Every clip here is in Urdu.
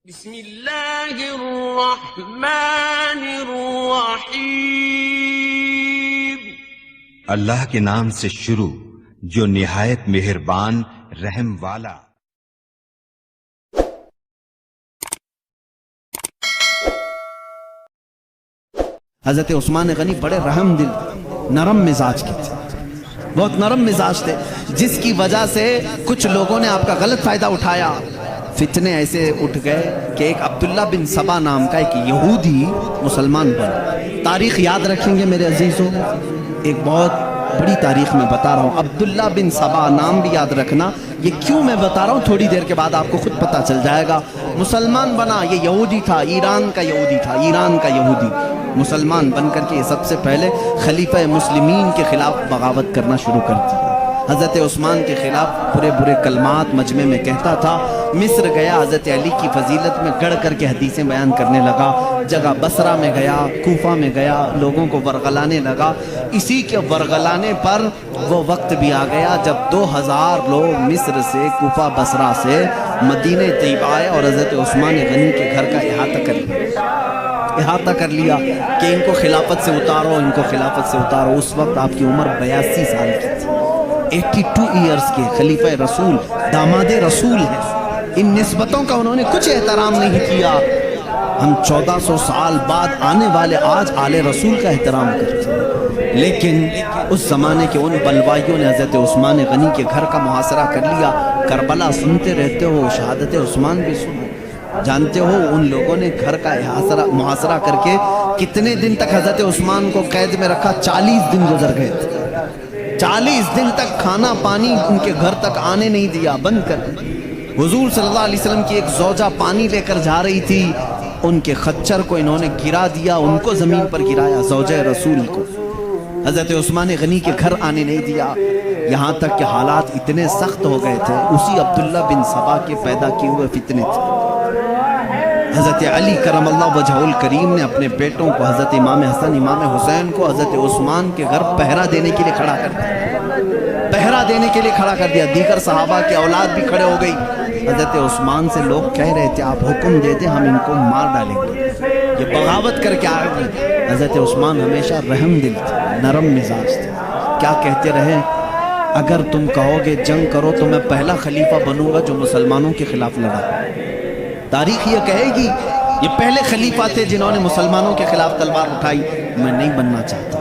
بسم اللہ الرحمن الرحیم۔ اللہ کے نام سے شروع جو نہایت مہربان رحم والا۔ حضرت عثمان غنی بڑے رحم دل نرم مزاج کے تھے، بہت نرم مزاج تھے، جس کی وجہ سے کچھ لوگوں نے آپ کا غلط فائدہ اٹھایا۔ فتنے ایسے اٹھ گئے کہ ایک عبداللہ بن سبا نام کا ایک یہودی مسلمان بنا۔ تاریخ یاد رکھیں گے میرے عزیزوں، ایک بہت بڑی تاریخ میں بتا رہا ہوں، عبداللہ بن سبا نام بھی یاد رکھنا۔ یہ کیوں میں بتا رہا ہوں تھوڑی دیر کے بعد آپ کو خود پتہ چل جائے گا۔ مسلمان بنا، یہ یہودی تھا، ایران کا یہودی تھا، ایران کا یہودی مسلمان بن کر کے یہ سب سے پہلے خلیفہ مسلمین کے خلاف بغاوت کرنا شروع کر دیا۔ حضرت عثمان کے خلاف برے برے کلمات مجمع میں کہتا تھا۔ مصر گیا، حضرت علی کی فضیلت میں گڑھ کر کے حدیثیں بیان کرنے لگا۔ جگہ بصرہ میں گیا، کوفہ میں گیا، لوگوں کو ورغلانے لگا۔ اسی کے ورغلانے پر وہ وقت بھی آ گیا جب 2000 لوگ مصر سے، کوفہ بصرہ سے مدینہ طیب آئے اور حضرت عثمان غنی کے گھر کا احاطہ کر لیا کہ ان کو خلافت سے اتارو، ان کو خلافت سے اتارو۔ اس وقت آپ کی عمر 82 سال کی تھی، 82 ایئرز کے خلیفہ رسول، داماد رسول ہیں۔ ان نسبتوں کا انہوں نے کچھ احترام نہیں کیا۔ ہم 1400 سال بعد آنے والے آج آل رسول کا احترام کرتے ہیں، لیکن اس زمانے کے ان بلوائیوں نے حضرت عثمان غنی کے گھر کا محاصرہ کر لیا۔ کربلا سنتے رہتے ہو، شہادت عثمان بھی سنو، جانتے ہو ان لوگوں نے گھر کا محاصرہ کر کے کتنے دن تک حضرت عثمان کو قید میں رکھا؟ 40 دن گزر گئے تھے، 40 دن تک کھانا پانی ان کے گھر تک آنے نہیں دیا، بند کر۔ حضور صلی اللہ علیہ وسلم کی ایک زوجہ پانی لے کر جا رہی تھی، ان کے خچر کو انہوں نے گرا دیا، ان کو زمین پر گرایا، زوجہ رسول کو۔ حضرت عثمان غنی کے گھر آنے نہیں دیا، یہاں تک کہ حالات اتنے سخت ہو گئے تھے۔ اسی عبداللہ بن سبا کے پیدا کیے ہوئے فتنے تھے۔ حضرت علی کرم اللہ وجہہ الکریم نے اپنے بیٹوں کو، حضرت امام حسن، امام حسین کو حضرت عثمان کے گھر پہرا دینے کے لیے کھڑا کر دیا، پہرا دینے کے لیے کھڑا کر دیا۔ دیگر صحابہ کے اولاد بھی کھڑے ہو گئی۔ حضرت عثمان سے لوگ کہہ رہے تھے آپ حکم دے دیں ہم ان کو مار ڈالیں گے، یہ بغاوت کر کے آ گئی۔ حضرت عثمان ہمیشہ رحم دل تھے، نرم مزاج تھے۔ کیا کہتے رہے؟ اگر تم کہو گے جنگ کرو تو میں پہلا خلیفہ بنوں گا جو مسلمانوں کے خلاف لڑا۔ تاریخ یہ کہے گی یہ پہلے خلیفہ تھے جنہوں نے مسلمانوں کے خلاف تلوار اٹھائی، میں نہیں بننا چاہتا۔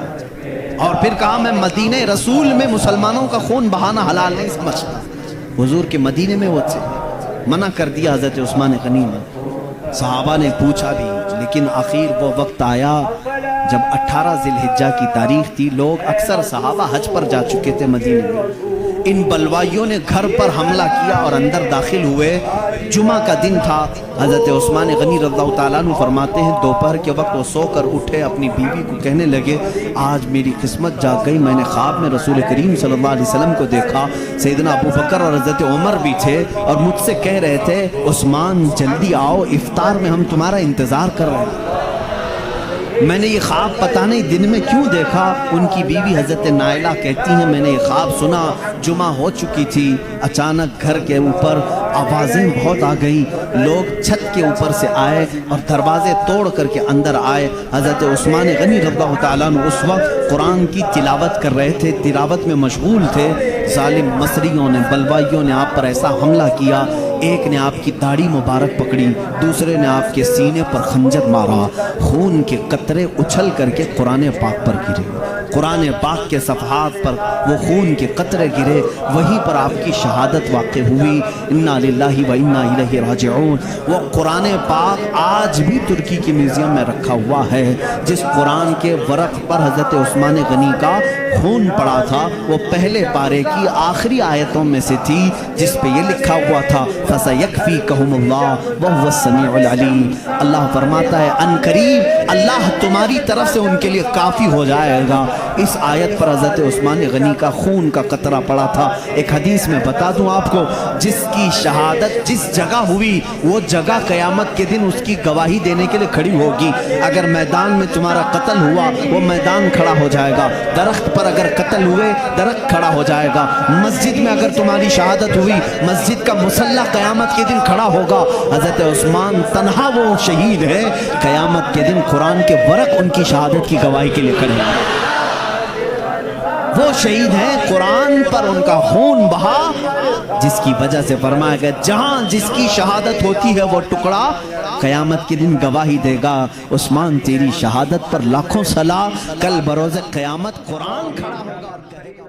اور پھر کہا میں مدینہ رسول میں مسلمانوں کا خون بہانا حلال نہیں سمجھتا۔ حضور کے مدینے میں وہ تھے، منع کر دیا حضرت عثمان غنی نے۔ صحابہ نے پوچھا بھی، لیکن آخر وہ وقت آیا جب 18 ذی الحجہ کی تاریخ تھی، لوگ اکثر صحابہ حج پر جا چکے تھے مدینے میں۔ ان بلوائیوں نے گھر پر حملہ کیا اور اندر داخل ہوئے۔ جمعہ کا دن تھا۔ حضرت عثمان غنی رضی اللہ تعالیٰ عنہ فرماتے ہیں دوپہر کے وقت وہ سو کر اٹھے، اپنی بیوی کو کہنے لگے آج میری قسمت جاگ گئی، میں نے خواب میں رسول کریم صلی اللہ علیہ وسلم کو دیکھا، سیدنا ابو بکر اور حضرت عمر بھی تھے اور مجھ سے کہہ رہے تھے عثمان جلدی آؤ، افطار میں ہم تمہارا انتظار کر رہے ہیں۔ میں نے یہ خواب پتہ نہیں دن میں کیوں دیکھا۔ ان کی بیوی حضرت نائلہ کہتی ہیں میں نے یہ خواب سنا، جمعہ ہو چکی تھی، اچانک گھر کے اوپر آوازیں بہت آ گئی، لوگ چھت کے اوپر سے آئے اور دروازے توڑ کر کے اندر آئے۔ حضرت عثمان غنی رضی اللہ تعالیٰ عنہ اس وقت قرآن کی تلاوت کر رہے تھے، تلاوت میں مشغول تھے۔ ظالم مصریوں نے، بلوائیوں نے آپ پر ایسا حملہ کیا، ایک نے آپ کی داڑھی مبارک پکڑی، دوسرے نے آپ کے سینے پر خنجر مارا، خون کے قطرے اچھل کر کے قرآن پاک پر گرے، قرآن پاک کے صفحات پر وہ خون کے قطرے گرے، وہیں پر آپ کی شہادت واقع ہوئی۔ انا للہ و انا الیہ راجعون۔ وہ قرآن پاک آج بھی ترکی کے میوزیم میں رکھا ہوا ہے، جس قرآن کے ورق پر حضرت عثمان غنی کا خون پڑا تھا، وہ پہلے پارے کی آخری آیتوں میں سے تھی جس پہ یہ لکھا ہوا تھا فَسَيَكْفِيكَهُمُ اللَّهُ وَهُوَ السَّمِيعُ الْعَلِيمُ۔ اللہ فرماتا ہے ان قریب اللہ تمہاری طرف سے ان کے لیے کافی ہو جائے گا۔ اس آیت پر حضرت عثمان غنی کا خون کا قطرہ پڑا تھا۔ ایک حدیث میں بتا دوں آپ کو، جس کی شہادت جس جگہ ہوئی وہ جگہ قیامت کے دن اس کی گواہی دینے کے لیے کھڑی ہوگی۔ اگر میدان میں تمہارا قتل ہوا وہ میدان کھڑا ہو جائے گا، درخت پر پر اگر قتل ہوئے درخت کھڑا ہو جائے گا، مسجد میں اگر تمہاری شہادت ہوئی مسجد کا مصلی قیامت کے دن کھڑا ہوگا۔ حضرت عثمان تنہا وہ شہید ہے، قیامت کے دن قرآن کے ورق ان کی شہادت کی گواہی کے لیے کھڑے ہیں۔ وہ شہید ہیں قرآن پر ان کا خون بہا، جس کی وجہ سے فرمایا گیا جہاں جس کی شہادت ہوتی ہے وہ ٹکڑا قیامت کے دن گواہی دے گا۔ عثمان تیری شہادت پر لاکھوں صلاح، کل بروز قیامت قرآن کھڑا ہوگا اور کہے گا